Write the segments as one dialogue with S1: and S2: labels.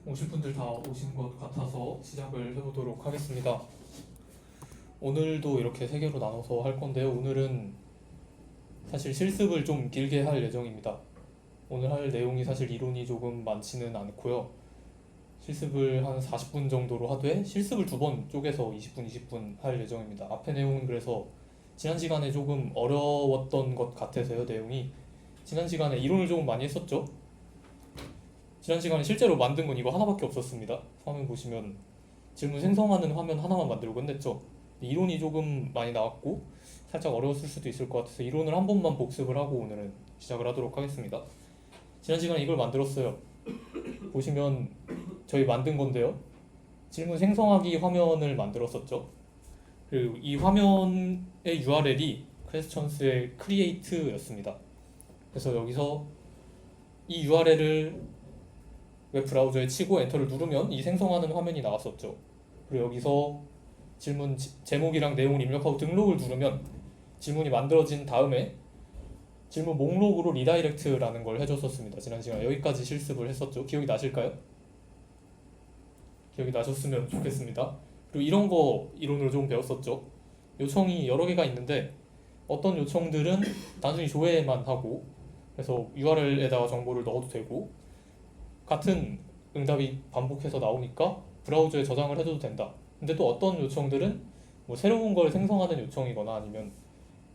S1: 오실 분들 다 오신 것 같아서 시작을 해보도록 하겠습니다. 오늘도 이렇게 세 개로 나눠서 할 건데요. 오늘은 사실 실습을 좀 길게 할 예정입니다. 오늘 할 내용이 사실 이론이 조금 많지는 않고요. 실습을 한 40분 정도로 하되 실습을 두 번 쪼개서 20분, 20분 할 예정입니다. 앞에 내용은 그래서 지난 시간에 조금 어려웠던 것 같아서요. 내용이 지난 시간에 이론을 조금 많이 했었죠. 지난 시간에 실제로 만든 건 이거 하나밖에 없었습니다. 화면 보시면 질문 생성하는 화면 하나만 만들고 끝냈죠. 이론이 조금 많이 나왔고 살짝 어려웠을 수도 있을 것 같아서 이론을 한 번만 복습을 하고 오늘은 시작을 하도록 하겠습니다. 지난 시간에 이걸 만들었어요. 보시면 저희 만든 건데요. 질문 생성하기 화면을 만들었었죠. 그리고 이 화면의 URL이 questions의 create였습니다. 그래서 여기서 이 URL을 웹 브라우저에 치고 엔터를 누르면 이 생성하는 화면이 나왔었죠. 그리고 여기서 질문 제목이랑 내용을 입력하고 등록을 누르면 질문이 만들어진 다음에 질문 목록으로 리다이렉트라는 걸 해줬었습니다. 지난 시간에 여기까지 실습을 했었죠. 기억이 나실까요? 기억이 나셨으면 좋겠습니다. 그리고 이런 거 이론으로 좀 배웠었죠. 요청이 여러 개가 있는데 어떤 요청들은 단순히 조회만 하고 그래서 URL에다가 정보를 넣어도 되고 같은 응답이 반복해서 나오니까 브라우저에 저장을 해줘도 된다. 근데 또 어떤 요청들은 뭐 새로운 걸 생성하는 요청이거나 아니면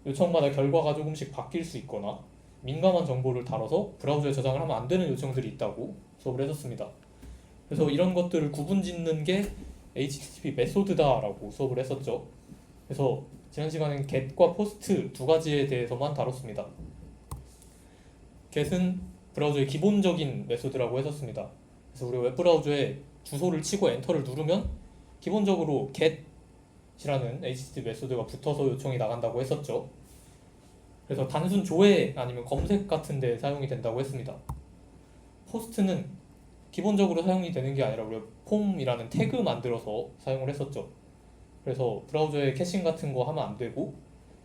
S1: 요청마다 결과가 조금씩 바뀔 수 있거나 민감한 정보를 다뤄서 브라우저에 저장을 하면 안 되는 요청들이 있다고 수업을 했었습니다. 그래서 이런 것들을 구분짓는 게 HTTP 메소드다라고 수업을 했었죠. 그래서 지난 시간엔 get과 post 두 가지에 대해서만 다뤘습니다. get은 브라우저의 기본적인 메소드라고 했었습니다. 그래서 우리가 웹브라우저에 주소를 치고 엔터를 누르면 기본적으로 get이라는 HTTP 메소드가 붙어서 요청이 나간다고 했었죠. 그래서 단순 조회 아니면 검색 같은 데 사용이 된다고 했습니다. post는 기본적으로 사용이 되는 게 아니라 우리가 폼이라는 태그 만들어서 사용을 했었죠. 그래서 브라우저에 캐싱 같은 거 하면 안 되고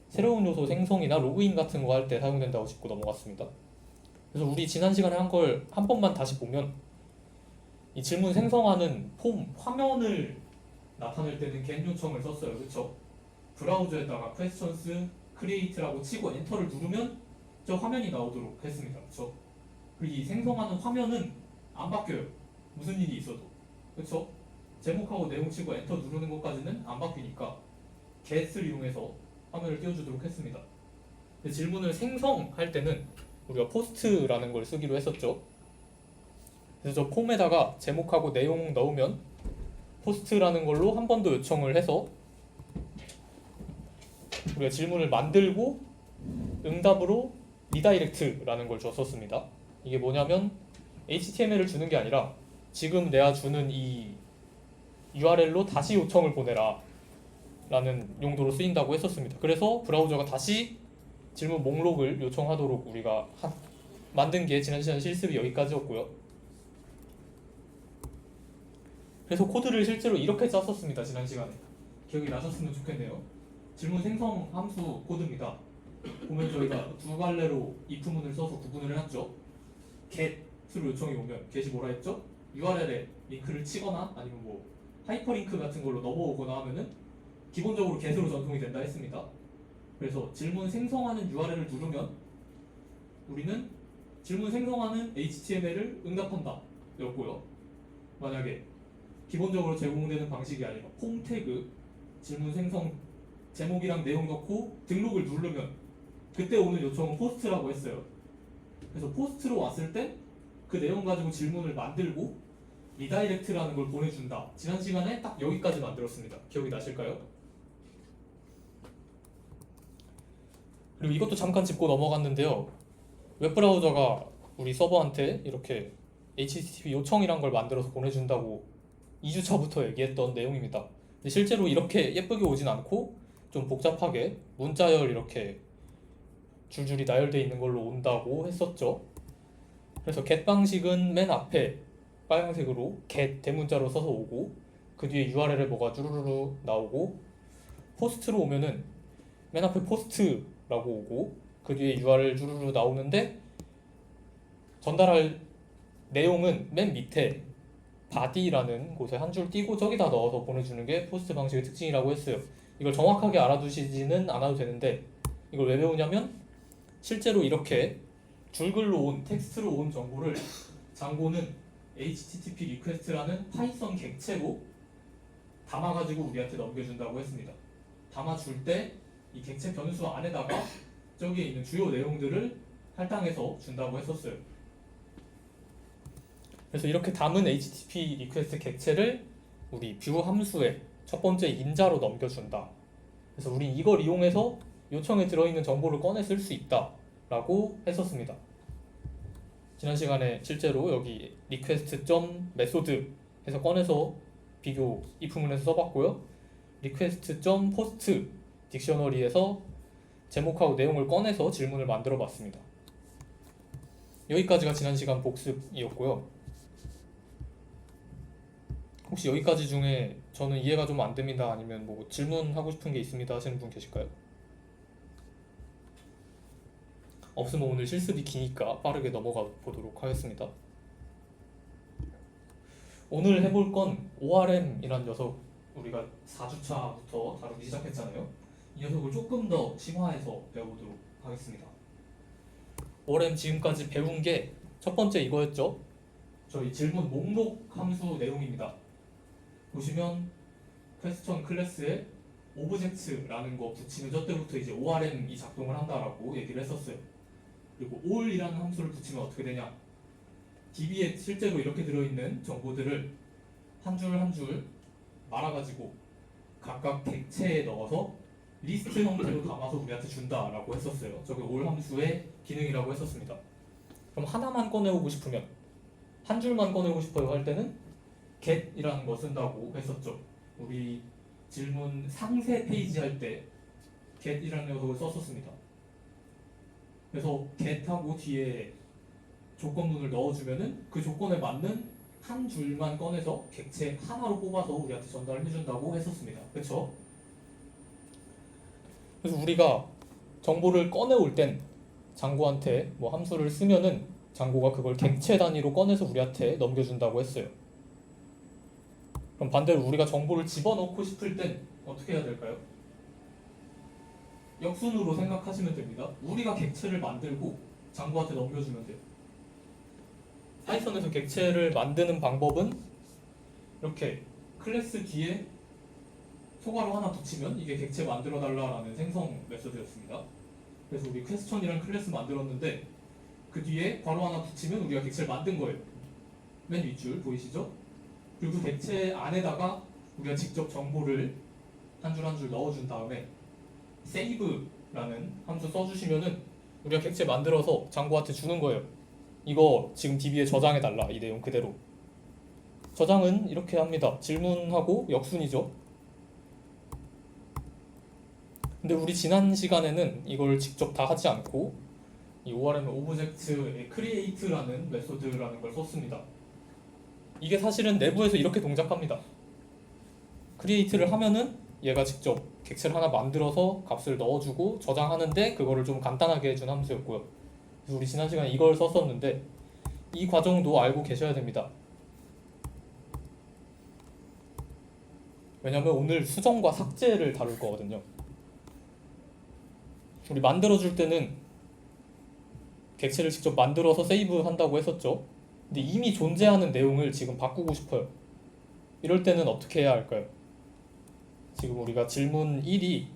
S1: 새로운 요소 생성이나 로그인 같은 거 할 때 사용된다고 짚고 넘어갔습니다. 그래서 우리 지난 시간에 한 걸 한 번만 다시 보면 이 질문 생성하는 폼 화면을 나타낼 때는 get 요청을 썼어요. 그렇죠? 브라우저에다가 questions create라고 치고 엔터를 누르면 저 화면이 나오도록 했습니다. 그렇죠? 그리고 이 생성하는 화면은 안 바뀌어요. 무슨 일이 있어도. 그렇죠? 제목하고 내용 치고 엔터 누르는 것까지는 안 바뀌니까 get을 이용해서 화면을 띄워주도록 했습니다. 근데 질문을 생성할 때는 우리가 post라는 걸 쓰기로 했었죠. 그래서 저 폼에다가 제목하고 내용 넣으면 post라는 걸로 한 번 더 요청을 해서 우리가 질문을 만들고 응답으로 리다이렉트라는 걸 줬었습니다. 이게 뭐냐면 HTML을 주는 게 아니라 지금 내가 주는 이 URL로 다시 요청을 보내라 라는 용도로 쓰인다고 했었습니다. 그래서 브라우저가 다시 질문 목록을 요청하도록 우리가 만든 게 지난 시간 실습이 여기까지였고요. 그래서 코드를 실제로 이렇게 짰었습니다. 지난 시간에. 기억이 나셨으면 좋겠네요. 질문 생성 함수 코드입니다. 보면 저희가 두 갈래로 if문을 써서 구분을 해놨죠. get으로 요청이 오면 get이 뭐라 했죠? URL에 링크를 치거나 아니면 뭐 하이퍼링크 같은 걸로 넘어오거나 하면은 기본적으로 get으로 전송이 된다 했습니다. 그래서 질문 생성하는 URL을 누르면 우리는 질문 생성하는 HTML을 응답한다 였고요. 만약에 기본적으로 제공되는 방식이 아니라 폼 태그 질문 생성 제목이랑 내용 넣고 등록을 누르면 그때 오는 요청은 포스트라고 했어요. 그래서 포스트로 왔을 때 그 내용 가지고 질문을 만들고 리다이렉트라는 걸 보내준다. 지난 시간에 딱 여기까지 만들었습니다. 기억이 나실까요? 그리고 이것도 잠깐 짚고 넘어갔는데요. 웹브라우저가 우리 서버한테 이렇게 HTTP 요청이란 걸 만들어서 보내준다고 2주차부터 얘기했던 내용입니다. 근데 실제로 이렇게 예쁘게 오진 않고 좀 복잡하게 문자열 이렇게 줄줄이 나열되어 있는 걸로 온다고 했었죠. 그래서 get 방식은 맨 앞에 빨간색으로 get 대문자로 써서 오고 그 뒤에 URL에 뭐가 쭈루루루 나오고 포스트로 오면은 맨 앞에 포스트라고 오고 그 뒤에 URL 쭈루루 나오는데 전달할 내용은 맨 밑에 body라는 곳에 한 줄 띄고 저기다 넣어서 보내주는 게 포스트 방식의 특징이라고 했어요. 이걸 정확하게 알아두시지는 않아도 되는데 이걸 왜 배우냐면 실제로 이렇게 줄글로 온 텍스트로 온 정보를 장고는 HTTP 리퀘스트라는 파이썬 객체로 담아가지고 우리한테 넘겨준다고 했습니다. 담아줄 때 이 객체 변수 안에다가 저기에 있는 주요 내용들을 할당해서 준다고 했었어요. 그래서 이렇게 담은 HTTP 리퀘스트 객체를 우리 뷰 함수에 첫 번째 인자로 넘겨준다. 그래서 우린 이걸 이용해서 요청에 들어있는 정보를 꺼내 쓸 수 있다 라고 했었습니다. 지난 시간에 실제로 여기 request.method 해서 꺼내서 비교 if문에서 써봤고요. request.post 딕셔너리에서 제목하고 내용을 꺼내서 질문을 만들어 봤습니다. 여기까지가 지난 시간 복습이었고요. 혹시 여기까지 중에 저는 이해가 좀 안 됩니다, 아니면 뭐 질문하고 싶은 게 있습니다 하시는 분 계실까요? 없으면 오늘 실습이 기니까 빠르게 넘어가 보도록 하겠습니다. 오늘 해볼 건 ORM이란 녀석, 우리가 4주차부터 다루기 시작했잖아요. 이 녀석을 조금 더 심화해서 배워보도록 하겠습니다. ORM 지금까지 배운 게 첫 번째 이거였죠. 저희 질문 목록 함수 내용입니다. 보시면 퀘스천 클래스에 오브젝트라는 거 붙이면 저때부터 이제 ORM이 작동을 한다라고 얘기를 했었어요. 그리고 all이라는 함수를 붙이면 어떻게 되냐? DB에 실제로 이렇게 들어있는 정보들을 한 줄 한 줄 말아가지고 각각 객체에 넣어서 리스트 형태로 담아서 우리한테 준다라고 했었어요. 저게 all 함수의 기능이라고 했었습니다. 그럼 하나만 꺼내오고 싶으면, 한 줄만 꺼내고 싶어요 할 때는 get이라는 거 쓴다고 했었죠. 우리 질문 상세 페이지 할 때 get이라는 녀석을 썼었습니다. 그래서 get하고 뒤에 조건문을 넣어주면은 그 조건에 맞는 한 줄만 꺼내서 객체 하나로 뽑아서 우리한테 전달을 해준다고 했었습니다. 그렇죠? 그래서 우리가 정보를 꺼내올 땐 장고한테 뭐 함수를 쓰면은 장고가 그걸 객체 단위로 꺼내서 우리한테 넘겨준다고 했어요. 그럼 반대로 우리가 정보를 집어넣고 싶을 땐 어떻게 해야 될까요? 역순으로 생각하시면 됩니다. 우리가 객체를 만들고 장고한테 넘겨주면 돼요. 파이썬에서 객체를 만드는 방법은 이렇게 클래스 뒤에 소괄호 하나 붙이면 이게 객체 만들어달라라는 생성 메소드였습니다. 그래서 우리 퀘스천이라는 클래스 만들었는데 그 뒤에 괄호 하나 붙이면 우리가 객체를 만든 거예요. 맨 윗줄 보이시죠? 그리고 그 객체 안에다가 우리가 직접 정보를 한 줄 한 줄 넣어준 다음에 save라는 함수 써주시면은 우리가 객체 만들어서 장고한테 주는 거예요. 이거 지금 DB에 저장해달라, 이 내용 그대로. 저장은 이렇게 합니다. 질문하고 역순이죠. 근데 우리 지난 시간에는 이걸 직접 다 하지 않고 이 ORM 오브젝트의 create라는 메소드라는 걸 썼습니다. 이게 사실은 내부에서 이렇게 동작합니다. create를 하면은 얘가 직접 객체를 하나 만들어서 값을 넣어주고 저장하는데 그거를 좀 간단하게 해준 함수였고요. 그래서 우리 지난 시간에 이걸 썼었는데 이 과정도 알고 계셔야 됩니다. 왜냐면 오늘 수정과 삭제를 다룰 거거든요. 우리 만들어줄 때는 객체를 직접 만들어서 세이브 한다고 했었죠. 근데 이미 존재하는 내용을 지금 바꾸고 싶어요. 이럴 때는 어떻게 해야 할까요? 지금 우리가 질문 1이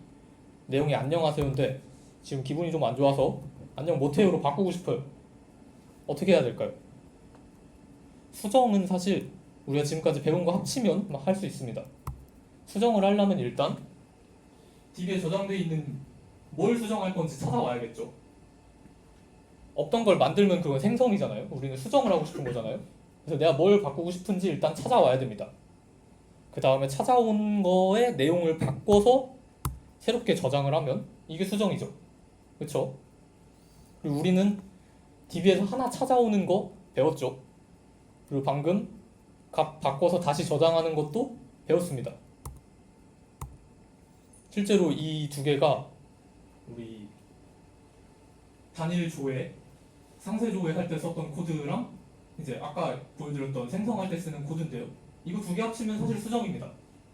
S1: 내용이 안녕하세요인데 지금 기분이 좀 안 좋아서 안녕 못해요로 바꾸고 싶어요. 어떻게 해야 될까요? 수정은 사실 우리가 지금까지 배운 거 합치면 막 할 수 있습니다. 수정을 하려면 일단 DB에 저장되어 있는 뭘 수정할 건지 찾아와야겠죠. 없던 걸 만들면 그건 생성이잖아요. 우리는 수정을 하고 싶은 거잖아요. 그래서 내가 뭘 바꾸고 싶은지 일단 찾아와야 됩니다. 그 다음에 찾아온 거의 내용을 바꿔서 새롭게 저장을 하면 이게 수정이죠. 그렇죠? 그리고 우리는 DB에서 하나 찾아오는 거 배웠죠. 그리고 방금 값 바꿔서 다시 저장하는 것도 배웠습니다. 실제로 이 두 개가 우리 단일 조회, 상세 조회 할 때 썼던 코드랑 이제 아까 보여드렸던 생성할 때 쓰는 코드인데요. 이거 두 개 합치면 사실 수정입니다.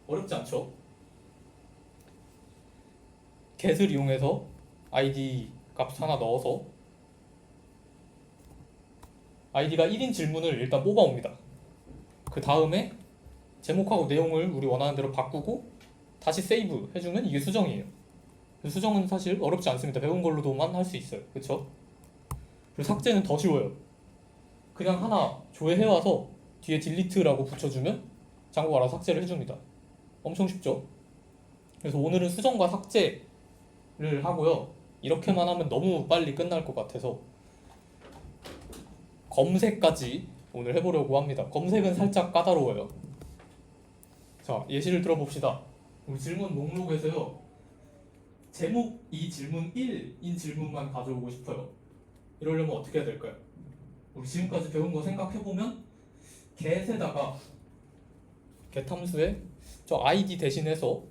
S1: 어렵지 않죠? get을 이용해서 id 값 하나 넣어서 id가 1인 질문을 일단 뽑아옵니다. 그 다음에 제목하고 내용을 우리 원하는 대로 바꾸고 다시 세이브 해주면 이게 수정이에요. 수정은 사실 어렵지 않습니다. 배운 걸로도만 할 수 있어요. 그쵸? 그리고 삭제는 더 쉬워요. 그냥 하나 조회해와서 뒤에 딜리트라고 붙여주면 장고가 알아서 삭제를 해줍니다. 엄청 쉽죠? 그래서 오늘은 수정과 삭제를 하고요. 이렇게만 하면 너무 빨리 끝날 것 같아서 검색까지 오늘 해보려고 합니다. 검색은 살짝 까다로워요. 자, 예시를 들어봅시다. 우리 질문 목록에서요. 제목이 질문 1인 질문만 가져오고 싶어요. 이러려면 어떻게 해야 될까요? 우리 지금까지 배운 거 생각해보면 get에다가 get 함수에 저 id 대신해서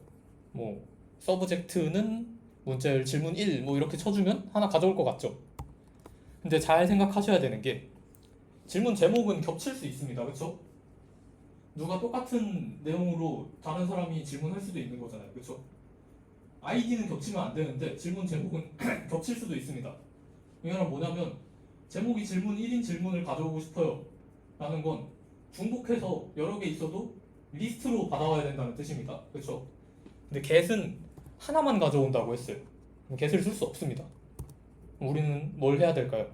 S1: 뭐 subject는 문자열 질문 1 뭐 이렇게 쳐주면 하나 가져올 것 같죠? 근데 잘 생각하셔야 되는 게 질문 제목은 겹칠 수 있습니다. 그렇죠? 누가 똑같은 내용으로 다른 사람이 질문할 수도 있는 거잖아요. 그렇죠? 아이디는 겹치면 안 되는데 질문 제목은 겹칠 수도 있습니다. 이거는 뭐냐면 제목이 질문 1인 질문을 가져오고 싶어요 라는 건 중복해서 여러 개 있어도 리스트로 받아와야 된다는 뜻입니다. 그렇죠? 근데 get은 하나만 가져온다고 했어요. get을 쓸 수 없습니다. 우리는 뭘 해야 될까요?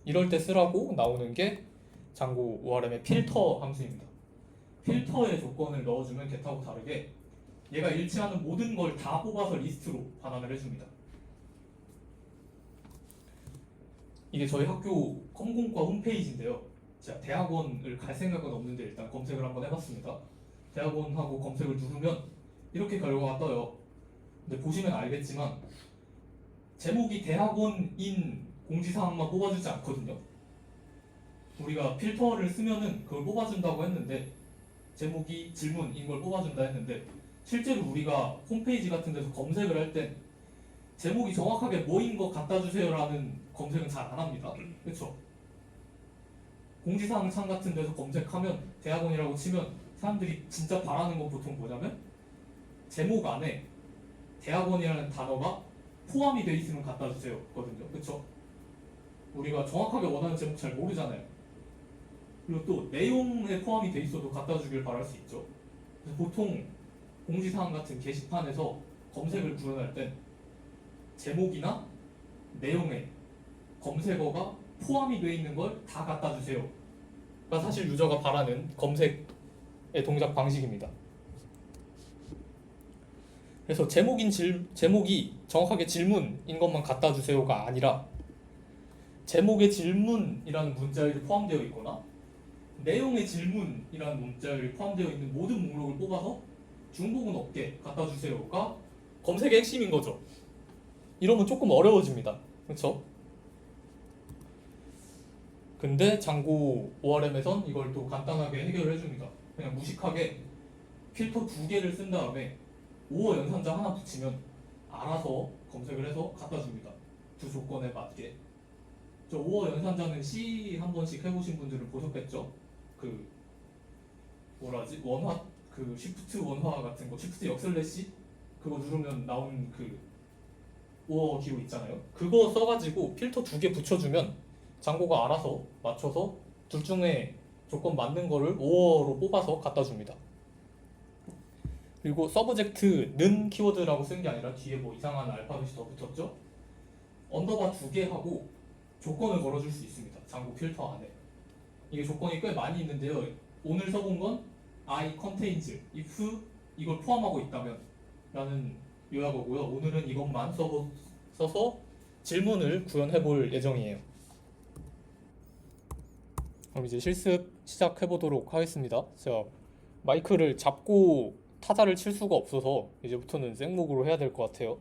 S1: 이럴 때 쓰라고 나오는 게 장고 ORM의 필터 함수입니다. 필터의 조건을 넣어주면 get하고 다르게 얘가 일치하는 모든 걸 다 뽑아서 리스트로 반환을 해줍니다. 이게 저희 학교 컴공과 홈페이지인데요. 제가 대학원을 갈 생각은 없는데 일단 검색을 한번 해봤습니다. 대학원하고 검색을 누르면 이렇게 결과가 떠요. 근데 보시면 알겠지만 제목이 대학원인 공지사항만 뽑아주지 않거든요. 우리가 필터를 쓰면은 그걸 뽑아준다고 했는데 제목이 질문인 걸 뽑아준다 했는데 실제로 우리가 홈페이지 같은 데서 검색을 할 땐 제목이 정확하게 뭐인 거 갖다 주세요라는 검색은 잘 안 합니다. 그렇죠? 공지사항 창 같은 데서 검색하면 대학원이라고 치면 사람들이 진짜 바라는 건 보통 뭐냐면 제목 안에 대학원이라는 단어가 포함이 돼 있으면 갖다 주세요 거든요. 그렇죠? 우리가 정확하게 원하는 제목 잘 모르잖아요. 그리고 또 내용에 포함이 돼 있어도 갖다 주길 바랄 수 있죠. 그래서 보통 공지사항 같은 게시판에서 검색을 구현할 땐 제목이나 내용에 검색어가 포함이 되어 있는 걸 다 갖다 주세요가 사실 유저가 바라는 검색의 동작 방식입니다. 그래서 제목이 정확하게 질문인 것만 갖다 주세요가 아니라 제목에 질문이라는 문자열이 포함되어 있거나 내용의 질문이라는 문자열이 포함되어 있는 모든 목록을 뽑아서 중복은 없게 갖다 주세요가 검색의 핵심인 거죠. 이러면 조금 어려워집니다. 그렇죠? 근데 장고 ORM에선 이걸 또 간단하게 해결을 해줍니다. 그냥 무식하게 필터 두 개를 쓴 다음에 5어 연산자 하나 붙이면 알아서 검색을 해서 갖다 줍니다. 두 조건에 맞게. 저 5어 연산자는 C 한 번씩 해보신 분들은 보셨겠죠? 그 뭐라지? 원화 그 쉬프트 원화 같은 거, 쉬프트 역슬래시 그거 누르면 나오는 그 5어 기호 있잖아요. 그거 써가지고 필터 두 개 붙여주면 장고가 알아서 맞춰서 둘 중에 조건 맞는 거를 5어로 뽑아서 갖다 줍니다. 그리고 서브젝트는 키워드라고 쓴 게 아니라 뒤에 뭐 이상한 알파벳이 더 붙었죠? 언더바 두 개 하고 조건을 걸어줄 수 있습니다. 장고 필터 안에. 이게 조건이 꽤 많이 있는데요. 오늘 써본 건 I contains if 이걸 포함하고 있다면 라는 요약어고요. 오늘은 이것만 써서 질문을 구현해 볼 예정이에요. 그럼 이제 실습 시작해 보도록 하겠습니다. 제가 마이크를 잡고 타자를 칠 수가 없어서 이제부터는 생목으로 해야 될 것 같아요.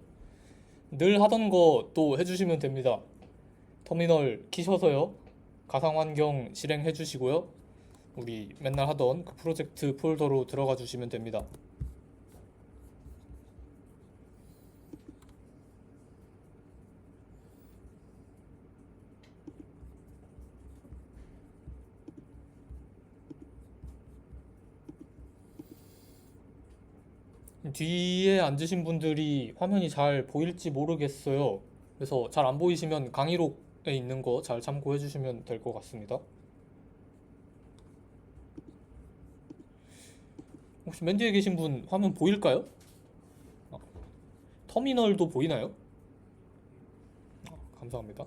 S1: 늘 하던 거 또 해주시면 됩니다. 터미널 키셔서요. 가상환경 실행해 주시고요. 우리 맨날 하던 그 프로젝트 폴더로 들어가 주시면 됩니다. 뒤에 앉으신 분들이 화면이 잘 보일지 모르겠어요. 그래서 잘 안 보이시면 강의록에 있는 거 잘 참고해 주시면 될 것 같습니다. 혹시 맨 뒤에 계신 분 화면 보일까요? 아, 터미널도 보이나요? 감사합니다.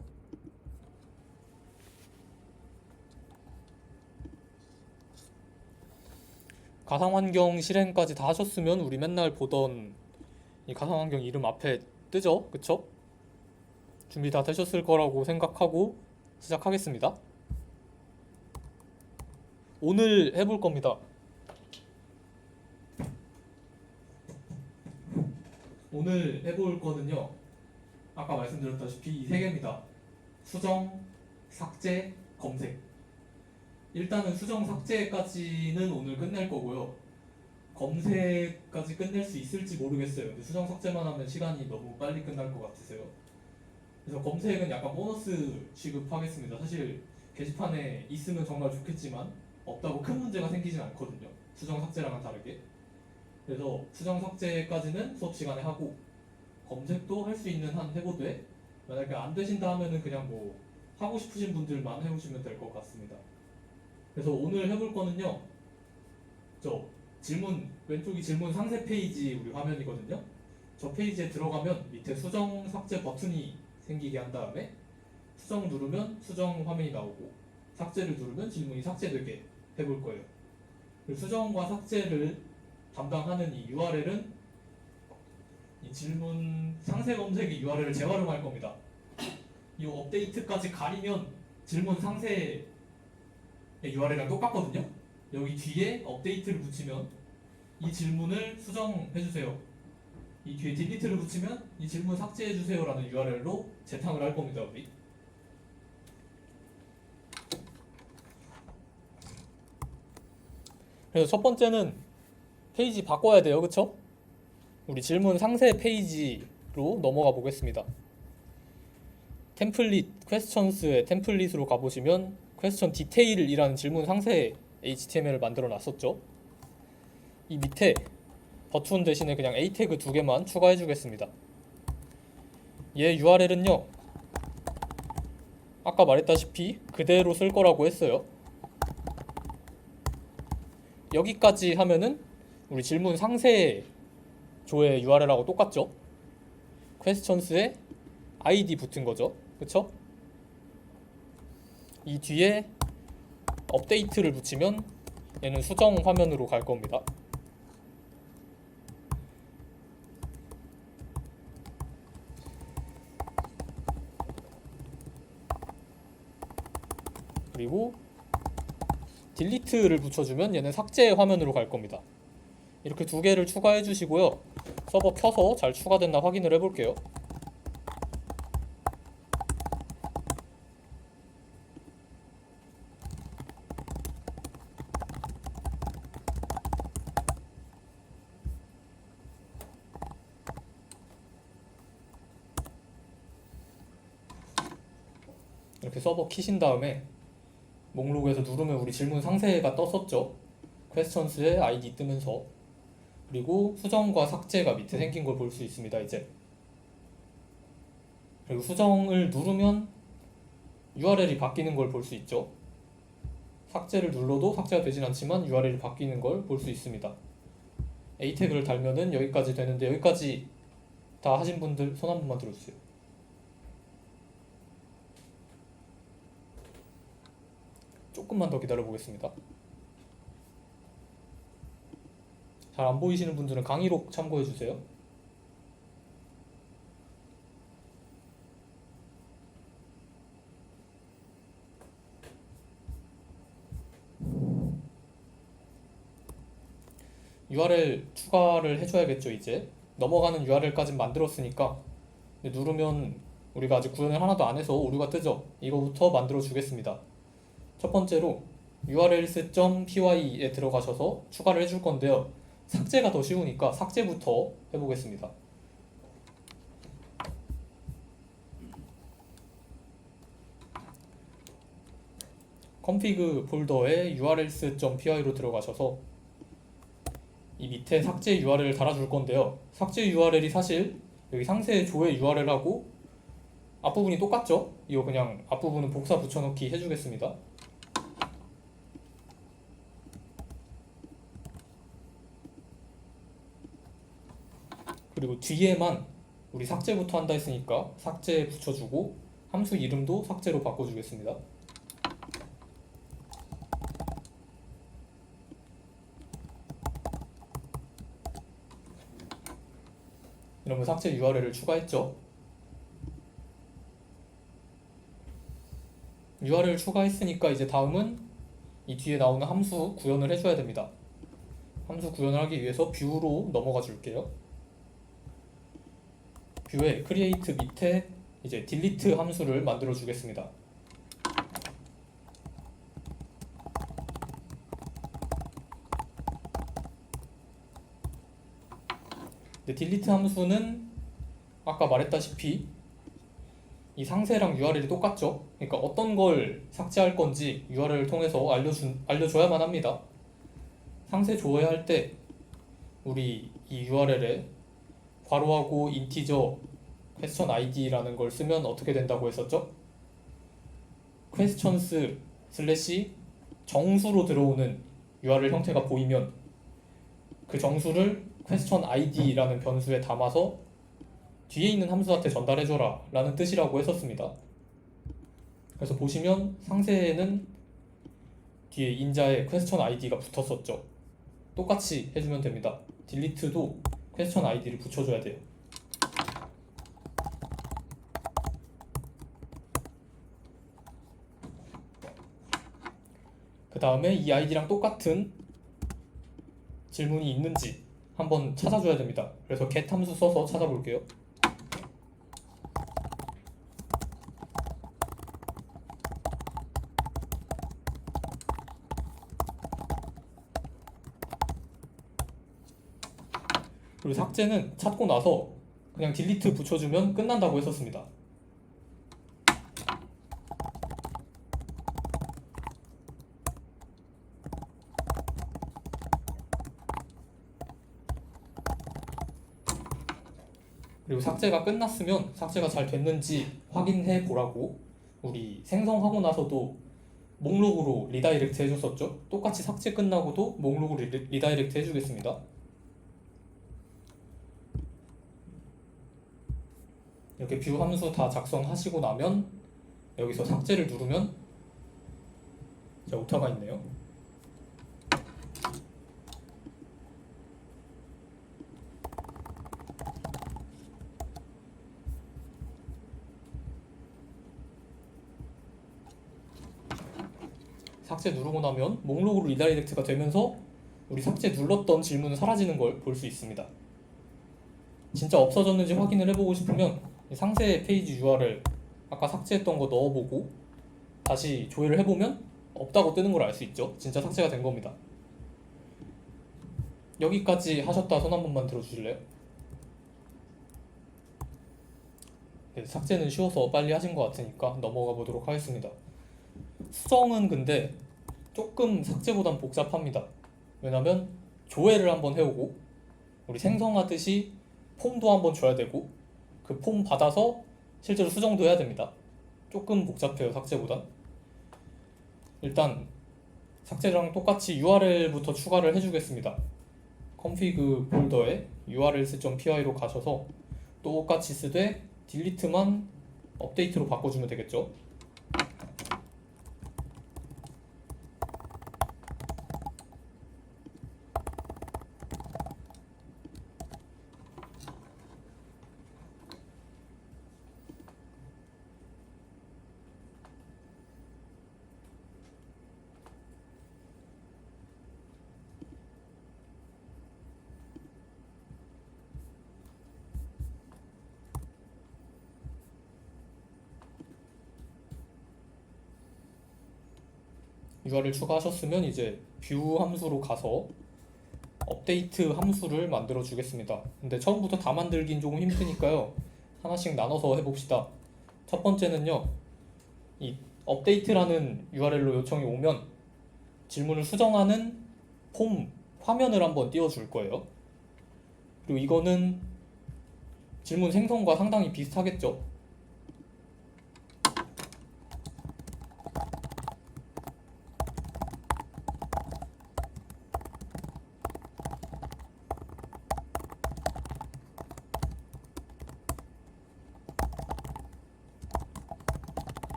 S1: 가상환경 실행까지 다 하셨으면 우리 맨날 보던 이 가상환경 이름 앞에 뜨죠? 그쵸? 준비 다 되셨을 거라고 생각하고 시작하겠습니다. 오늘 해볼 겁니다. 오늘 해볼 거는요, 아까 말씀드렸다시피 이 세 개입니다. 수정, 삭제, 검색. 일단은 수정, 삭제까지는 오늘 끝낼 거고요. 검색까지 끝낼 수 있을지 모르겠어요. 근데 수정, 삭제만 하면 시간이 너무 빨리 끝날 것 같으세요. 그래서 검색은 약간 보너스 취급하겠습니다. 사실 게시판에 있으면 정말 좋겠지만 없다고 큰 문제가 생기진 않거든요. 수정, 삭제랑은 다르게. 그래서 수정, 삭제까지는 수업 시간에 하고 검색도 할 수 있는 한 해보되 만약에 안 되신다 하면은 그냥 뭐 하고 싶으신 분들만 해보시면 될 것 같습니다. 그래서 오늘 해볼 거는요, 저 질문 왼쪽이 질문 상세 페이지 우리 화면이거든요. 저 페이지에 들어가면 밑에 수정 삭제 버튼이 생기게 한 다음에 수정 누르면 수정 화면이 나오고 삭제를 누르면 질문이 삭제되게 해볼 거예요. 그리고 수정과 삭제를 담당하는 이 URL은 이 질문 상세 검색의 URL을 재활용할 겁니다. 이 업데이트까지 가리면 질문 상세의 URL이랑 똑같거든요. 여기 뒤에 업데이트를 붙이면 이 질문을 수정해주세요. 이 뒤에 딜리트를 붙이면 이 질문 삭제해주세요 라는 URL로 재탕을 할 겁니다. 우리. 그래서 첫 번째는 페이지 바꿔야 돼요. 그쵸? 우리 질문 상세 페이지로 넘어가 보겠습니다. 템플릿, 퀘스천스의 템플릿으로 가보시면 퀘스천 디테일이라는 질문 상세 HTML을 만들어 놨었죠. 이 밑에 버튼 대신에 그냥 A 태그 2개만 추가해 주겠습니다. 얘 URL은요, 아까 말했다시피 그대로 쓸 거라고 했어요. 여기까지 하면은 우리 질문 상세 조의 URL하고 똑같죠. 퀘스천스에 ID 붙은 거죠. 그쵸? 이 뒤에 업데이트를 붙이면 얘는 수정 화면으로 갈 겁니다. 그리고 딜리트를 붙여주면 얘는 삭제 화면으로 갈 겁니다. 이렇게 두 개를 추가해 주시고요. 서버 켜서 잘 추가됐나 확인을 해볼게요. 이렇게 서버 키신 다음에 목록에서 누르면 우리 질문 상세가 떴었죠. 퀘스천스의 아이디 뜨면서. 그리고 수정과 삭제가 밑에 생긴 걸 볼 수 있습니다. 이제. 그리고 수정을 누르면 URL이 바뀌는 걸 볼 수 있죠. 삭제를 눌러도 삭제가 되진 않지만 URL이 바뀌는 걸 볼 수 있습니다. A 태그를 달면은 여기까지 되는데, 여기까지 다 하신 분들 손 한 번만 들어주세요. 조금만 더 기다려 보겠습니다. 잘 안 보이시는 분들은 강의록 참고해 주세요. URL 추가를 해줘야겠죠. 이제 넘어가는 URL까지 만들었으니까 누르면 우리가 아직 구현을 하나도 안 해서 오류가 뜨죠. 이거부터 만들어 주겠습니다. 첫 번째로 urls.py에 들어가셔서 추가를 해줄 건데요. 삭제가 더 쉬우니까 삭제부터 해보겠습니다. config 폴더에 urls.py로 들어가셔서 이 밑에 삭제 URL을 달아줄 건데요. 삭제 URL이 사실 여기 상세 조회 URL하고 앞부분이 똑같죠? 이거 그냥 앞부분은 복사 붙여넣기 해주겠습니다. 그리고 뒤에만 우리 삭제부터 한다 했으니까 삭제 붙여주고 함수 이름도 삭제로 바꿔주겠습니다. 이러면 삭제 URL을 추가했죠. URL 추가했으니까 이제 다음은 이 뒤에 나오는 함수 구현을 해줘야 됩니다. 함수 구현을 하기 위해서 뷰로 넘어가 줄게요. 뷰에 create 밑에 이제 delete 함수를 만들어 주겠습니다. delete 함수는 아까 말했다시피 이 상세랑 URL이 똑같죠? 그러니까 어떤 걸 삭제할 건지 URL을 통해서 알려줘야만 합니다. 상세 조회할 때 우리 이 URL에 괄호하고 인티저 question id라는 걸 쓰면 어떻게 된다고 했었죠? questions 슬래시 정수로 들어오는 URL 형태가 보이면 그 정수를 question id라는 변수에 담아서 뒤에 있는 함수한테 전달해줘라 라는 뜻이라고 했었습니다. 그래서 보시면 상세에는 뒤에 인자에 question id가 붙었었죠. 똑같이 해주면 됩니다. delete도 question id를 붙여줘야 돼요. 그 다음에 이 id랑 똑같은 질문이 있는지 한번 찾아줘야 됩니다. 그래서 get 함수 써서 찾아볼게요. 그리고 삭제는 찾고 나서 그냥 delete 붙여주면 끝난다고 했었습니다. 그리고 삭제가 끝났으면 삭제가 잘 됐는지 확인해 보라고 우리 생성하고 나서도 목록으로 리다이렉트 해줬었죠. 똑같이 삭제 끝나고도 목록으로 리다이렉트 해주겠습니다. 이렇게 뷰 함수 다 작성하시고 나면 여기서 삭제를 누르면 자, 오타가 있네요. 삭제 누르고 나면 목록으로 리다이렉트가 되면서 우리 삭제 눌렀던 질문은 사라지는 걸 볼 수 있습니다. 진짜 없어졌는지 확인을 해보고 싶으면 상세 페이지 URL 아까 삭제했던 거 넣어보고 다시 조회를 해보면 없다고 뜨는 걸 알 수 있죠. 진짜 삭제가 된 겁니다. 여기까지 하셨다 손 한 번만 들어주실래요? 네, 삭제는 쉬워서 빨리 하신 것 같으니까 넘어가 보도록 하겠습니다. 수정은 근데 조금 삭제보단 복잡합니다. 왜냐면 조회를 한번 해오고 우리 생성하듯이 폼도 한번 줘야 되고 그 폼 받아서 실제로 수정도 해야 됩니다. 조금 복잡해요, 삭제보단. 일단 삭제랑 똑같이 URL부터 추가를 해주겠습니다. config 폴더에 urls.py로 가셔서 똑같이 쓰되 delete만 업데이트로 바꿔주면 되겠죠. URL 추가하셨으면 이제 뷰 함수로 가서 업데이트 함수를 만들어 주겠습니다. 근데 처음부터 다 만들긴 조금 힘드니까요. 하나씩 나눠서 해봅시다. 첫 번째는요. 이 업데이트라는 URL로 요청이 오면 질문을 수정하는 폼 화면을 한번 띄워줄 거예요. 그리고 이거는 질문 생성과 상당히 비슷하겠죠.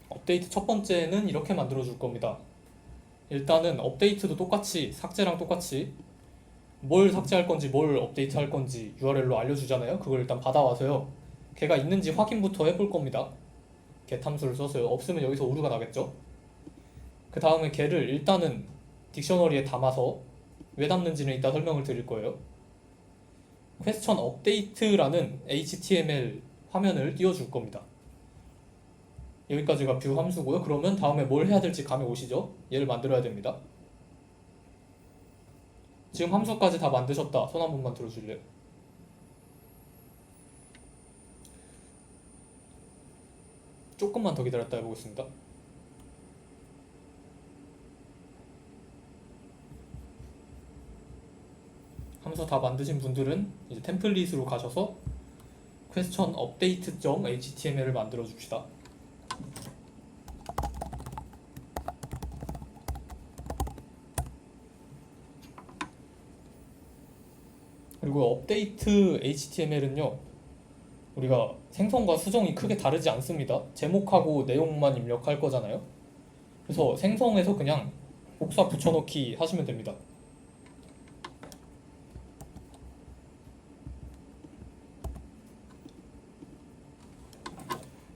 S1: 업데이트 첫 번째는 이렇게 만들어 줄 겁니다. 일단은 업데이트도 똑같이 삭제랑 똑같이 뭘 삭제할 건지 뭘 업데이트 할 건지 URL로 알려주잖아요. 그걸 일단 받아와서요. 걔가 있는지 확인부터 해볼 겁니다. get 함수를 써서요. 없으면 여기서 오류가 나겠죠. 그 다음에 걔를 일단은 딕셔너리에 담아서 왜 담는지는 이따 설명을 드릴 거예요. question update라는 HTML 화면을 띄워줄 겁니다. 여기까지가 뷰 함수고요. 그러면 다음에 뭘 해야 될지 감이 오시죠? 얘를 만들어야 됩니다. 지금 함수까지 다 만드셨다. 손 한 번만 들어줄래요? 조금만 더 기다렸다 해보겠습니다. 함수 다 만드신 분들은 이제 템플릿으로 가셔서 question update.html을 만들어 줍시다. 그리고 업데이트 HTML은요, 우리가 생성과 수정이 크게 다르지 않습니다. 제목하고 내용만 입력할 거잖아요. 그래서 생성해서 그냥 복사 붙여넣기 하시면 됩니다.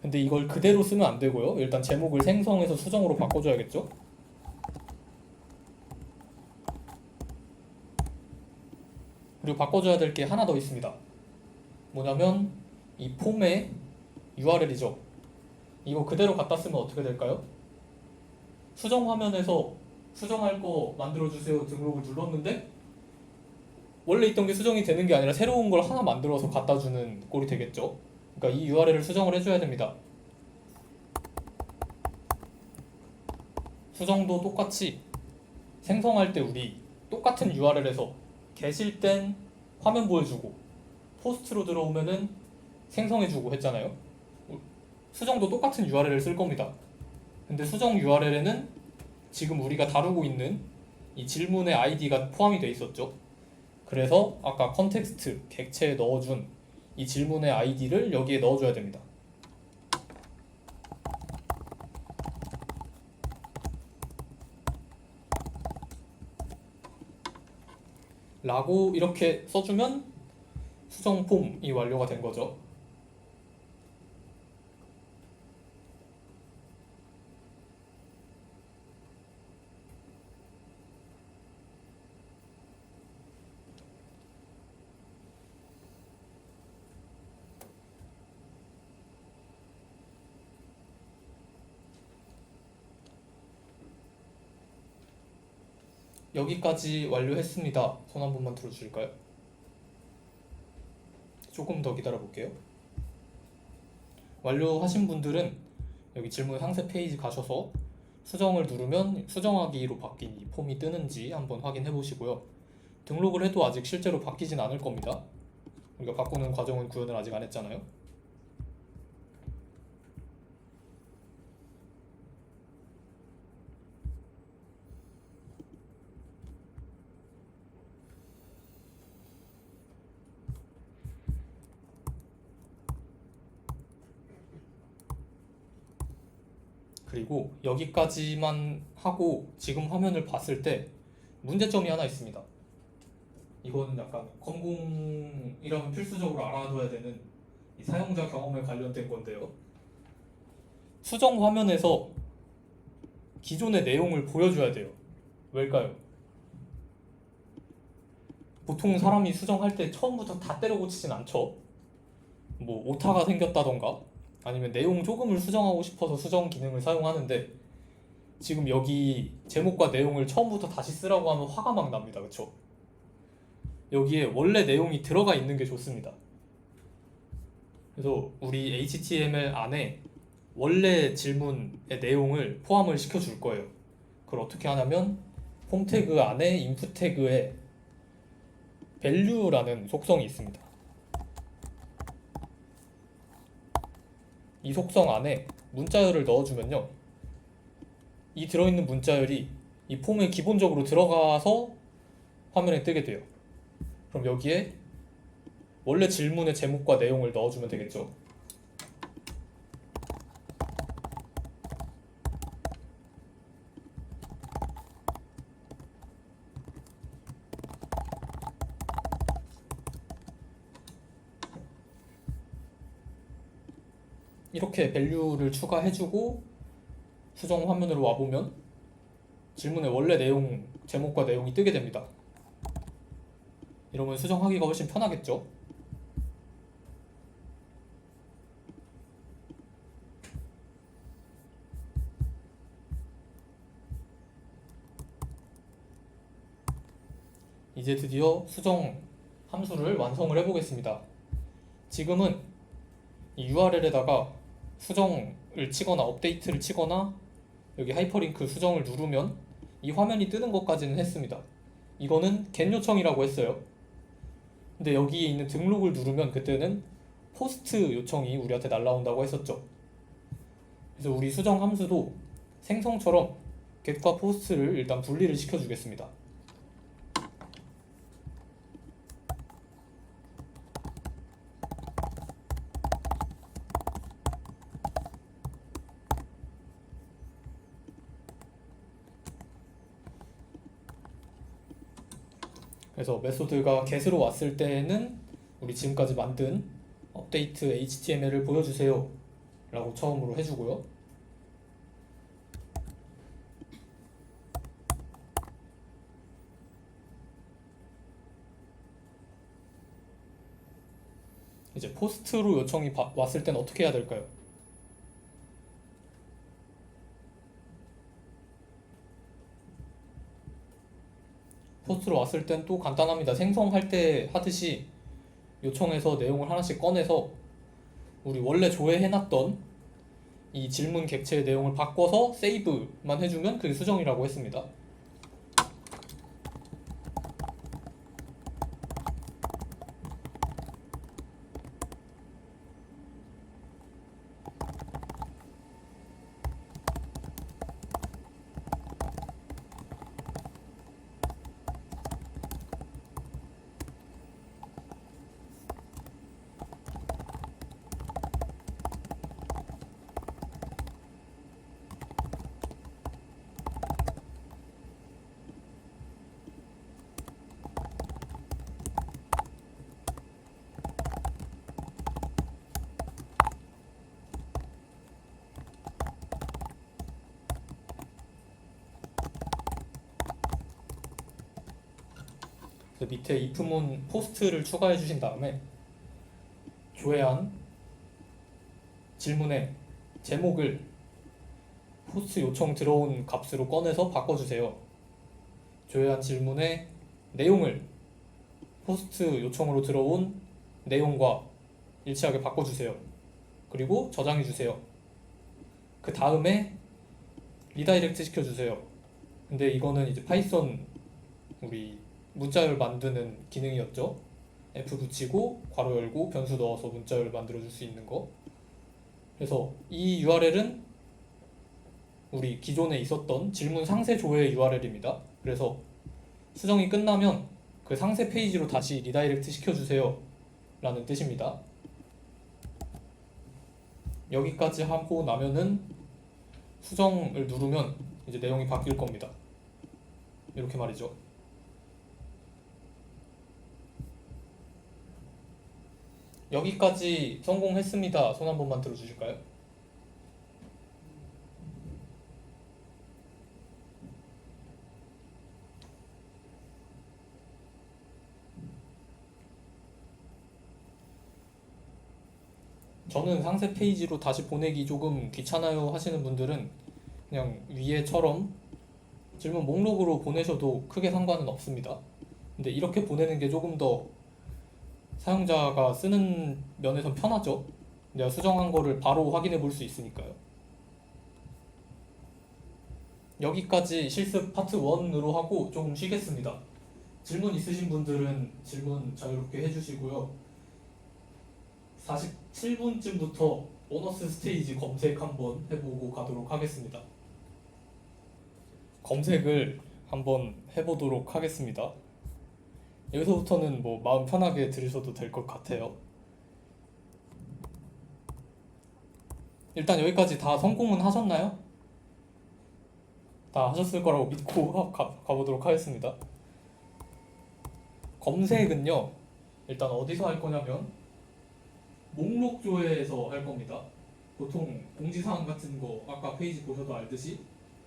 S1: 근데 이걸 그대로 쓰면 안 되고요. 일단 제목을 생성해서 수정으로 바꿔줘야겠죠. 그리고 바꿔줘야 될 게 하나 더 있습니다. 뭐냐면 이 폼의 URL이죠. 이거 그대로 갖다 쓰면 어떻게 될까요? 수정 화면에서 수정할 거 만들어주세요 등록을 눌렀는데 원래 있던 게 수정이 되는 게 아니라 새로운 걸 하나 만들어서 갖다 주는 꼴이 되겠죠. 그러니까 이 URL을 수정을 해줘야 됩니다. 수정도 똑같이 생성할 때 우리 똑같은 URL에서 게실 땐 화면 보여주고 포스트로 들어오면은 생성해주고 했잖아요. 수정도 똑같은 URL을 쓸 겁니다. 근데 수정 URL에는 지금 우리가 다루고 있는 이 질문의 아이디가 포함이 돼 있었죠. 그래서 아까 컨텍스트 객체에 넣어준 이 질문의 아이디를 여기에 넣어줘야 됩니다. 라고 이렇게 써주면 수정 폼이 완료가 된 거죠. 여기까지 완료했습니다. 손 한 번만 들어주실까요? 조금 더 기다려 볼게요. 완료하신 분들은 여기 질문 상세 페이지 가셔서 수정을 누르면 수정하기로 바뀐 이 폼이 뜨는지 한번 확인해 보시고요. 등록을 해도 아직 실제로 바뀌진 않을 겁니다. 우리가 바꾸는 과정은 구현을 아직 안 했잖아요. 그리고 여기까지만 하고 지금 화면을 봤을 때 문제점이 하나 있습니다. 이건 약간 검공이라면 필수적으로 알아둬야 되는 이 사용자 경험에 관련된 건데요. 수정 화면에서 기존의 내용을 보여줘야 돼요. 왜일까요? 보통 사람이 수정할 때 처음부터 다 때려 고치진 않죠. 뭐 오타가 생겼다던가 아니면 내용 조금을 수정하고 싶어서 수정 기능을 사용하는데, 지금 여기 제목과 내용을 처음부터 다시 쓰라고 하면 화가 막 납니다. 그쵸? 여기에 원래 내용이 들어가 있는 게 좋습니다. 그래서 우리 HTML 안에 원래 질문의 내용을 포함을 시켜줄 거예요. 그걸 어떻게 하냐면 폼 태그 안에 인풋 태그에 value라는 속성이 있습니다. 이 속성 안에 문자열을 넣어주면요, 이 들어있는 문자열이 이 폼에 기본적으로 들어가서 화면에 뜨게 돼요. 그럼 여기에 원래 질문의 제목과 내용을 넣어주면 되겠죠. 이렇게 value를 추가해주고 수정 화면으로 와보면 질문의 원래 내용, 제목과 내용이 뜨게 됩니다. 이러면 수정하기가 훨씬 편하겠죠? 이제 드디어 수정 함수를 완성을 해보겠습니다. 지금은 이 URL에다가 수정을 치거나 업데이트를 치거나 여기 하이퍼링크 수정을 누르면 이 화면이 뜨는 것까지는 했습니다. 이거는 get 요청이라고 했어요. 근데 여기에 있는 등록을 누르면 그때는 포스트 요청이 우리한테 날라온다고 했었죠. 그래서 우리 수정 함수도 생성처럼 get과 post를 일단 분리를 시켜주겠습니다. 그래서 메소드가 get으로 왔을 때는 우리 지금까지 만든 업데이트 HTML을 보여주세요 라고 처음으로 해주고요. 이제 포스트로 요청이 왔을 때는 어떻게 해야 될까요? 포스트로 왔을 땐 또 간단합니다. 생성할 때 하듯이 요청해서 내용을 하나씩 꺼내서 우리 원래 조회해놨던 이 질문 객체의 내용을 바꿔서 세이브만 해주면 그게 수정이라고 했습니다. 그래서 밑에 if문 포스트를 추가해 주신 다음에 조회한 질문의 제목을 포스트 요청 들어온 값으로 꺼내서 바꿔주세요. 조회한 질문의 내용을 포스트 요청으로 들어온 내용과 일치하게 바꿔주세요. 그리고 저장해주세요. 그 다음에 리다이렉트 시켜주세요. 근데 이거는 이제 파이썬 우리 문자열 만드는 기능이었죠. F 붙이고 괄호 열고 변수 넣어서 문자열 만들어줄 수 있는 거. 그래서 이 URL은 우리 기존에 있었던 질문 상세 조회 URL입니다. 그래서 수정이 끝나면 그 상세 페이지로 다시 리다이렉트 시켜주세요 라는 뜻입니다. 여기까지 하고 나면은 수정을 누르면 이제 내용이 바뀔 겁니다. 이렇게 말이죠. 여기까지 성공했습니다. 손 한 번만 들어주실까요? 저는 상세 페이지로 다시 보내기 조금 귀찮아요 하시는 분들은 그냥 위에처럼 질문 목록으로 보내셔도 크게 상관은 없습니다. 근데 이렇게 보내는 게 조금 더 사용자가 쓰는 면에선 편하죠. 내가 수정한 거를 바로 확인해 볼 수 있으니까요. 여기까지 실습 파트 1으로 하고 조금 쉬겠습니다. 질문 있으신 분들은 질문 자유롭게 해주시고요. 47분쯤부터 보너스 스테이지 검색 한번 해보고 가도록 하겠습니다. 검색을 한번 해보도록 하겠습니다. 여기서부터는 뭐 마음 편하게 들으셔도 될 것 같아요. 일단 여기까지 다 성공은 하셨나요? 다 하셨을 거라고 믿고 가보도록 하겠습니다. 검색은요, 일단 어디서 할 거냐면 목록 조회에서 할 겁니다. 보통 공지사항 같은 거 아까 페이지 보셔도 알듯이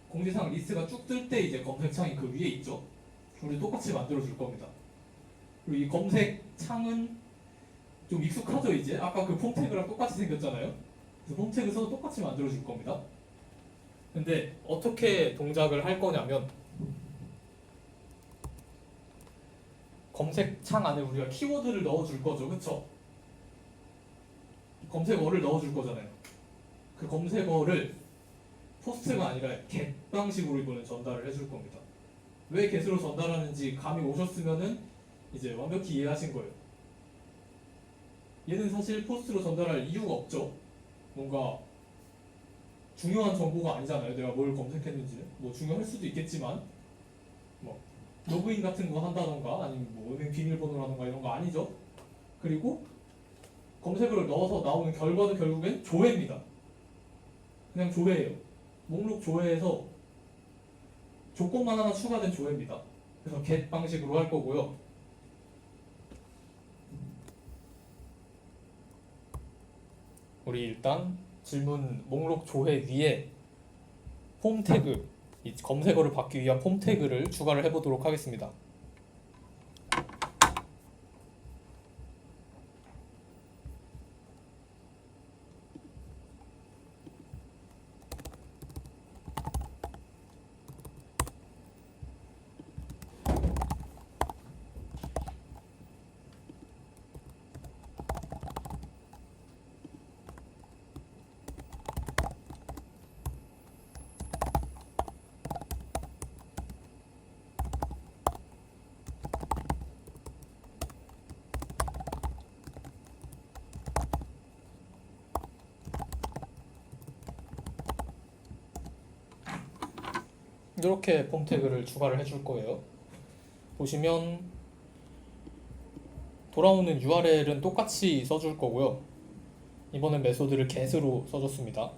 S1: 공지사항 리스트가 쭉 뜰 때 이제 검색창이 그 위에 있죠. 우리 똑같이 만들어 줄 겁니다. 그리고 이 검색창은 좀 익숙하죠 이제? 아까 그 폼 태그랑 똑같이 생겼잖아요. 그래서 폼 태그 서 똑같이 만들어 줄 겁니다. 근데 어떻게 동작을 할 거냐면 검색창 안에 우리가 키워드를 넣어 줄 거죠. 그쵸? 검색어를 넣어 줄 거잖아요. 그 검색어를 포스트가 아니라 get 방식으로 이번에 전달을 해줄 겁니다. 왜 get으로 전달하는지 감이 오셨으면은 이제 완벽히 이해하신 거예요. 얘는 사실 포스트로 전달할 이유가 없죠. 뭔가 중요한 정보가 아니잖아요. 내가 뭘 검색했는지 뭐 중요할 수도 있겠지만 뭐 로그인 같은 거 한다던가 아니면 뭐 은행 비밀번호라던가 이런 거 아니죠. 그리고 검색어를 넣어서 나오는 결과도 결국엔 조회입니다. 그냥 조회예요. 목록 조회에서 조건만 하나 추가된 조회입니다. 그래서 get 방식으로 할 거고요. 우리 일단 질문 목록 조회 위에 폼 태그, 이 검색어를 받기 위한 폼 태그를 추가를 해보도록 하겠습니다. 이렇게 폼 태그를 추가를 해줄 거예요. 보시면 돌아오는 URL은 똑같이 써줄 거고요. 이번엔 메소드를 get으로 써줬습니다.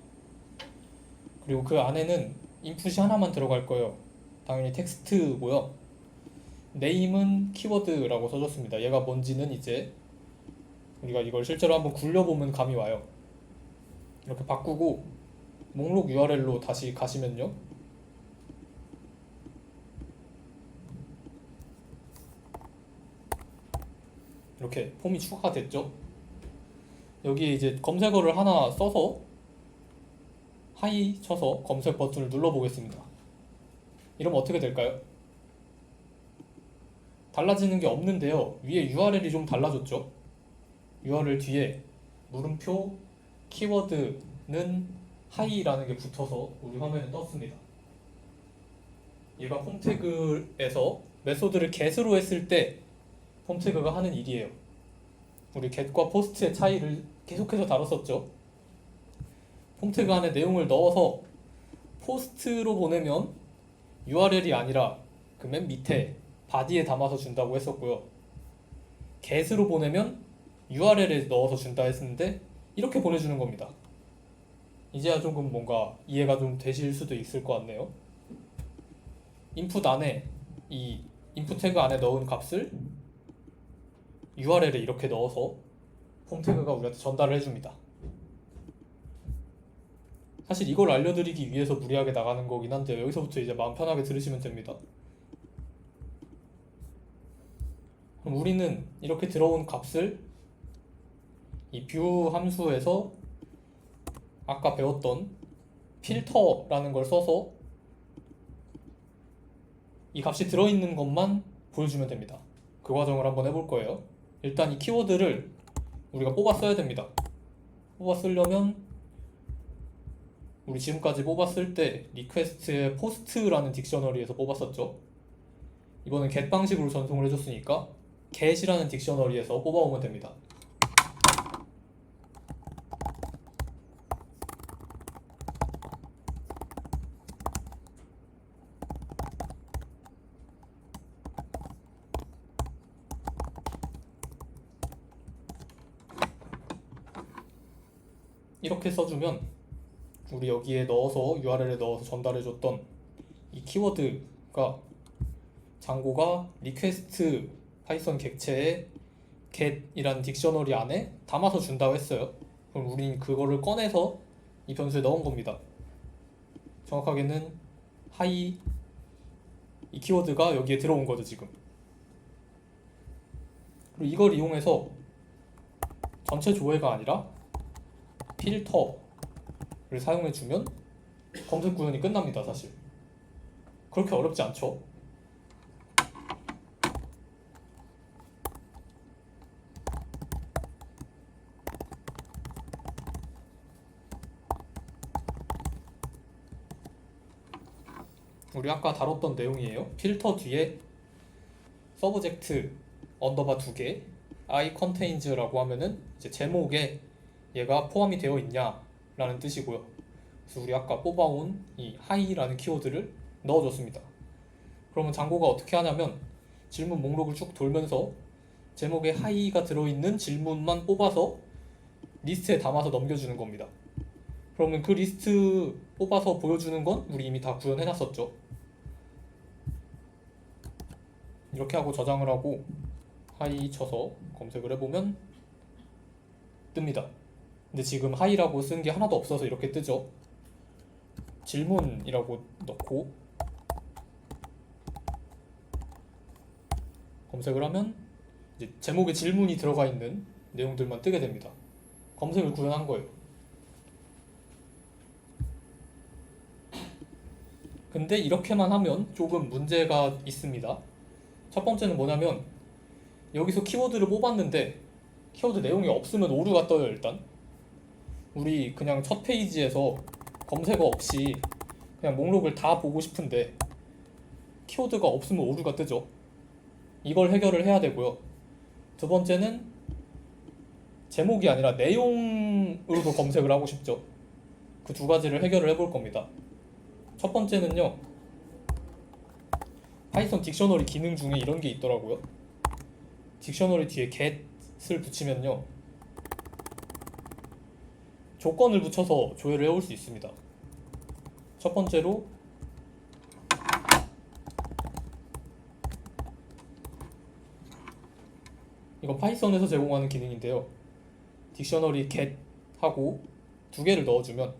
S1: 그리고 그 안에는 인풋이 하나만 들어갈 거예요. 당연히 텍스트고요. 네임은 키워드라고 써줬습니다. 얘가 뭔지는 이제 우리가 이걸 실제로 한번 굴려보면 감이 와요. 이렇게 바꾸고 목록 URL로 다시 가시면요. 이렇게 폼이 추가가 됐죠. 여기에 이제 검색어를 하나 써서 하이 쳐서 검색 버튼을 눌러 보겠습니다. 이러면 어떻게 될까요? 달라지는 게 없는데요. 위에 URL이 좀 달라졌죠. URL 뒤에 물음표 키워드는 하이라는 게 붙어서 우리 화면에 떴습니다. 얘가 폼 태그에서 메소드를 get으로 했을 때 폼 태그가 하는 일이에요. 우리 get과 post의 차이를 계속해서 다뤘었죠. 폼 태그 안에 내용을 넣어서 post로 보내면 URL이 아니라 그 맨 밑에 body에 담아서 준다고 했었고요. get으로 보내면 URL에 넣어서 준다 했었는데 이렇게 보내주는 겁니다. 이제야 조금 뭔가 이해가 좀 되실 수도 있을 것 같네요. 인풋 안에 이 인풋 태그 안에 넣은 값을 URL에 이렇게 넣어서 폼 태그가 우리한테 전달을 해줍니다. 사실 이걸 알려드리기 위해서 무리하게 나가는 거긴 한데 여기서부터 이제 마음 편하게 들으시면 됩니다. 그럼 우리는 이렇게 들어온 값을 이 뷰 함수에서 아까 배웠던 필터라는 걸 써서 이 값이 들어있는 것만 보여주면 됩니다. 그 과정을 한번 해볼 거예요. 일단 이 키워드를 우리가 뽑아 써야 됩니다. 뽑아 쓰려면 우리 지금까지 뽑았을 때 리퀘스트의 포스트라는 딕셔너리에서 뽑았었죠. 이번엔 get 방식으로 전송을 해줬으니까 get이라는 딕셔너리에서 뽑아오면 됩니다. 이렇게 써주면 우리 여기에 넣어서 URL에 넣어서 전달해줬던 이 키워드가 장고가 리퀘스트 파이썬 객체에 get이라는 딕셔너리 안에 담아서 준다고 했어요. 그럼 우린 그거를 꺼내서 이 변수에 넣은 겁니다. 정확하게는 hi 이 키워드가 여기에 들어온 거죠 지금. 그리고 이걸 이용해서 전체 조회가 아니라 필터를 사용해주면 검색 구현이 끝납니다. 사실 그렇게 어렵지 않죠? 우리 아까 다뤘던 내용이에요. 필터 뒤에 서브젝트 언더바 2개 i contains라고 하면은 이제 제목에 얘가 포함이 되어 있냐 라는 뜻이고요. 그래서 우리 아까 뽑아온 이 hi라는 키워드를 넣어줬습니다. 그러면 장고가 어떻게 하냐면 질문 목록을 쭉 돌면서 제목에 hi가 들어있는 질문만 뽑아서 리스트에 담아서 넘겨주는 겁니다. 그러면 그 리스트 뽑아서 보여주는 건 우리 이미 다 구현해놨었죠. 이렇게 하고 저장을 하고 hi 쳐서 검색을 해보면 뜹니다. 근데 지금 hi라고 쓴 게 하나도 없어서 이렇게 뜨죠. 질문이라고 넣고 검색을 하면 이제 제목에 질문이 들어가 있는 내용들만 뜨게 됩니다. 검색을 구현한 거예요. 근데 이렇게만 하면 조금 문제가 있습니다. 첫 번째는 뭐냐면 여기서 키워드를 뽑았는데 키워드 내용이 없으면 오류가 떠요. 일단 우리 그냥 첫 페이지에서 검색어 없이 그냥 목록을 다 보고 싶은데 키워드가 없으면 오류가 뜨죠. 이걸 해결을 해야 되고요. 두 번째는 제목이 아니라 내용으로도 검색을 하고 싶죠. 그 두 가지를 해결을 해볼 겁니다. 첫 번째는요, 파이썬 딕셔너리 기능 중에 이런 게 있더라고요. 딕셔너리 뒤에 get을 붙이면요 조건을 붙여서 조회를 해올 수 있습니다. 첫 번째로 이건 파이썬에서 제공하는 기능인데요. 딕셔너리 get하고 두 개를 넣어주면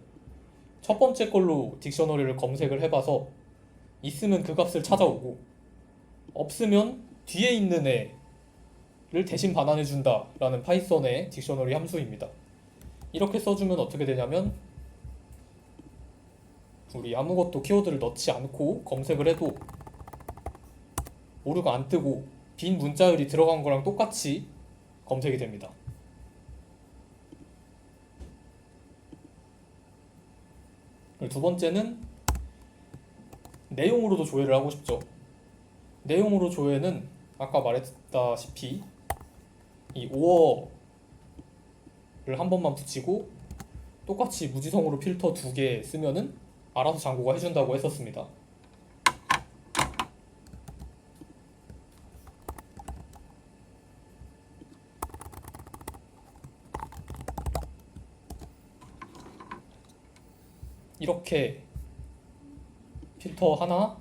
S1: 첫 번째 걸로 딕셔너리를 검색을 해봐서 있으면 그 값을 찾아오고 없으면 뒤에 있는 애를 대신 반환해준다 라는 파이썬의 딕셔너리 함수입니다. 이렇게 써주면 어떻게 되냐면 우리 아무것도 키워드를 넣지 않고 검색을 해도 오류가 안 뜨고 빈 문자열이 들어간 거랑 똑같이 검색이 됩니다. 두 번째는 내용으로도 조회를 하고 싶죠. 내용으로 조회는 아까 말했다시피 이 오어를 한 번만 붙이고 똑같이 무지성으로 필터 2개 쓰면은 알아서 장고가 해준다고 했었습니다. 이렇게 필터 하나,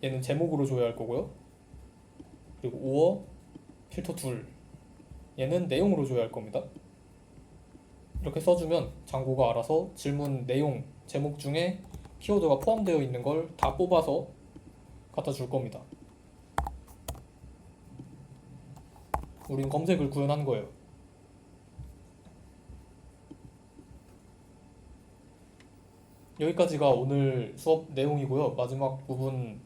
S1: 얘는 제목으로 조회할 거고요. 그리고 오어, 필터 둘, 얘는 내용으로 조회할 겁니다. 이렇게 써주면 장고가 알아서 질문 내용, 제목 중에 키워드가 포함되어 있는 걸 다 뽑아서 갖다 줄 겁니다. 우린 검색을 구현한 거예요. 여기까지가 오늘 수업 내용이고요. 마지막 부분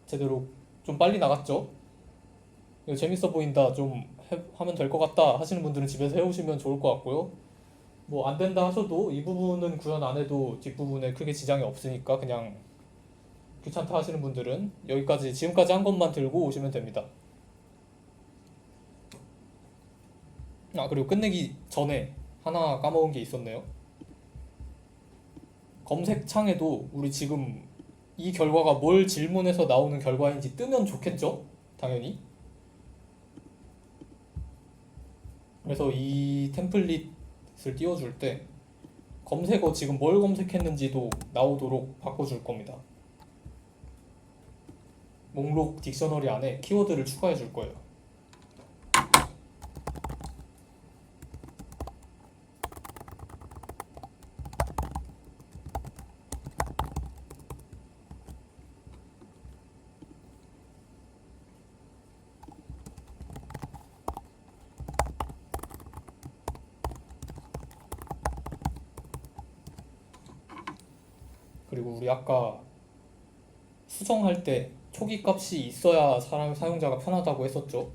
S1: 제대로 좀 빨리 나갔죠? 이거 재밌어 보인다, 하면 될 것 같다 하시는 분들은 집에서 해오시면 좋을 것 같고요. 뭐 안 된다 하셔도 이 부분은 구현 안 해도 뒷부분에 크게 지장이 없으니까 그냥 귀찮다 하시는 분들은 여기까지 지금까지 한 것만 들고 오시면 됩니다. 그리고 끝내기 전에 하나 까먹은 게 있었네요. 검색창에도 우리 지금 이 결과가 뭘 질문해서 나오는 결과인지 뜨면 좋겠죠? 당연히. 그래서 이 템플릿을 띄워줄 때 검색어 지금 뭘 검색했는지도 나오도록 바꿔줄 겁니다. 목록 딕셔너리 안에 키워드를 추가해 줄 거예요. 그리고 우리 아까 수정할 때 초기 값이 있어야 사용자가 편하다고 했었죠.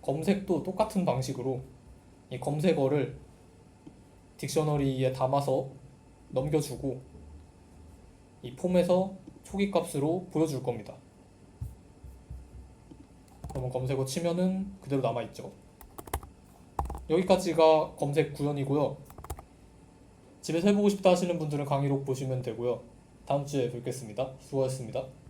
S1: 검색도 똑같은 방식으로 이 검색어를 딕셔너리에 담아서 넘겨주고 이 폼에서 초기 값으로 보여줄 겁니다. 그러면 검색어 치면은 그대로 남아있죠. 여기까지가 검색 구현이고요. 집에서 해보고 싶다 하시는 분들은 강의록 보시면 되고요. 다음 주에 뵙겠습니다. 수고하셨습니다.